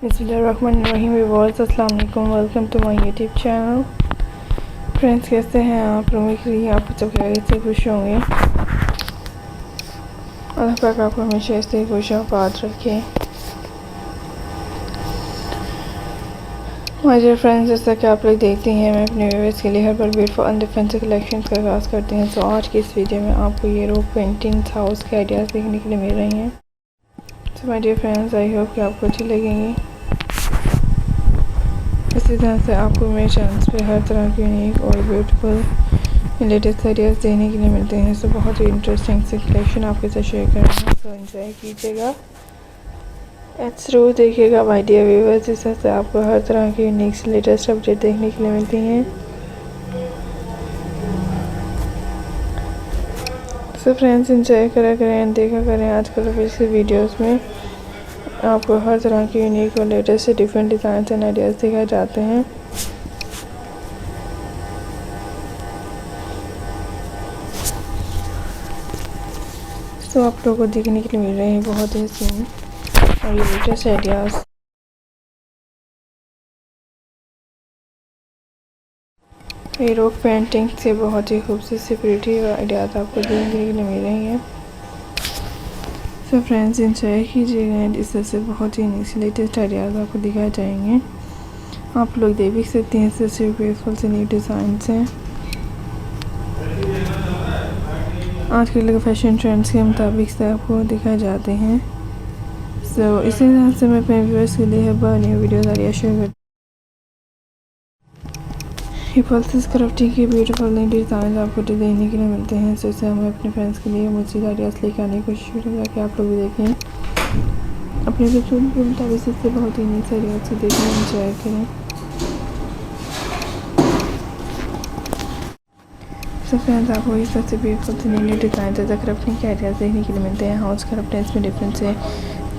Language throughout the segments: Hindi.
बिस्मिल्लाहिर्रहमानिर्रहीम व्यूअर्स, अस्सलाम वालेकुम। Welcome to my YouTube channel. Friends, कैसे हैं आप? उम्मीद करिए आप सब खैरियत से खुश होंगे। अल्लाह पाक आपको हमेशा ऐसे खुश आबाद रखे। माय डियर फ्रेंड्स, जैसा कि आप लोग देखते हैं, मैं अपने व्यूअर्स के लिए हर बार ब्यूटीफुल एंड डिफरेंट कलेक्शन का आगाज़ करती हैं। तो आज की इस वीडियो में आपको ये रोक पेंटिंग्स हाउस के आइडियाज़ देखने के लिए मिल रही हैं। तो my dear friends, I hope कि आपको अच्छी लगेंगी। इसी तरह से आपको मेरे चैनल पे हर तरह की यूनिक और ब्यूटीफुल लेटेस्ट आइडियाज़ देखने के लिए मिलते हैं। तो बहुत ही इंटरेस्टिंग से कलेक्शन आपके साथ शेयर कर रहे हैं, तो एंजॉय कीजिएगा, जरूर देखिएगा माय डियर व्यूअर्स। इस तरह से आपको हर तरह की यूनिक से लेटेस्ट अपडेट देखने के लिए मिलती हैं। सो फ्रेंड्स, एंजॉय करा करें, देखा करें आजकल ऐसे वीडियोज़ में आपको हर तरह की यूनिक और लेटेस्ट से डिफरेंट डिज़ाइन एंड आइडियाज़ दिखाए जाते हैं। तो आप लोगों को देखने के लिए मिल रहे हैं बहुत ही हसीन और ये लेटेस्ट आइडियाज़। ये रोक पेंटिंग से बहुत ही खूबसूरत सी प्रिटी आइडियाज़ आपको देखने के लिए मिल रही हैं। तो फ्रेंड्स, एंजॉय कीजिएगा। इस तरह से बहुत ही लेटेस्ट आइडियाज़ आपको दिखाए जाएंगे। आप लोग देख भी सकते हैं, इस से ब्यूटीफुल से न्यू डिज़ाइन हैं। आजकल के फैशन ट्रेंड्स के मुताबिक से आपको दिखाए जाते हैं। सो इसी तरह से मैं अपने व्यूअर्स के लिए हर न्यू वीडियोज़ आइडिया शेयर करती हूँ। पल्सेस क्राफ्टिंग के ब्यूटीफुल नए डिज़ाइन आपको देखने के लिए मिलते हैं। सो इसे हमें अपने फ्रेंड्स के लिए मज़ीद आइडियाज़ लेकर आने की कोशिश करेंगे ताकि आप लोग भी देखें अपने बच्चों के मुताबिक इससे बहुत ही नई आइडियाज़ से देखने एंजॉय करें। तो फ्रेंड्स, आपको इस तरह से ब्यूटीफुल से न्यू डिज़ाइन जैसा क्राफ्टिंग के आइडियाज़ देखने के लिए मिलते हैं। हाउस क्राफ्टिंग्स में डिफरेंट से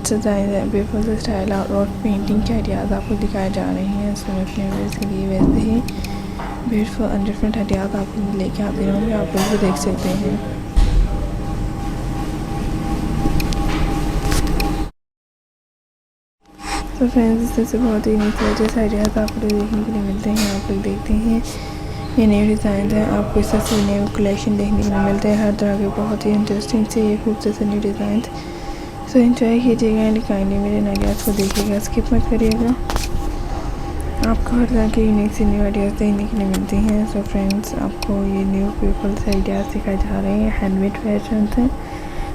डिज़ाइन ब्यूटीफुल से स्टाइल और पेंटिंग के आइडियाज़ आपको दिखाए जा रहे हैं। सो मैं अपने व्यूअर्स के लिए वैसे ही ब्यूटीफुल एंड डिफरेंट आइडियाज़ आपको लेके आते रहूँगी, आप लोग भी देख सकते हैं। तो फ्रेंड्स, इस तरह से बहुत ही लेटेस्ट आइडियाज़ आपको देखने के लिए मिलते हैं। आप लोग देखते हैं ये नए डिज़ाइन हैं, आपको इस तरह से नए कलेक्शन देखने के लिए मिलते हैं हर तरह के बहुत ही इंटरेस्टिंग से ये खूबसूरत से न्यू डिज़ाइन। सो एंजॉय कीजिएगा एंड काइंडली मेरे आइडियाज़ को देखिएगा, स्किप मत करिएगा। आपको हर तरह के यूनिक से न्यू आइडियाज़ देखने के लिए मिलती हैं। सो फ्रेंड्स, आपको ये न्यू ब्यूटीफुल से आइडियाज़ दिखाए जा रहे हैं। हैंडमेड फैशन हैं,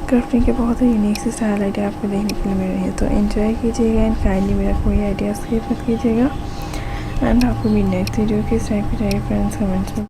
क्राफ्टिंग के बहुत ही यूनिक से स्टाइल आइडिया आपको देखने के लिए मिल रही है। तो एंजॉय कीजिएगा एंड काइंडली मेरा कोई आइडियाज़ स्किप मत कीजिएगा। एंड आपको भी नेक्स्ट वीडियो किस टाइप की चाहिए फ्रेंड्स, कमेंट्स में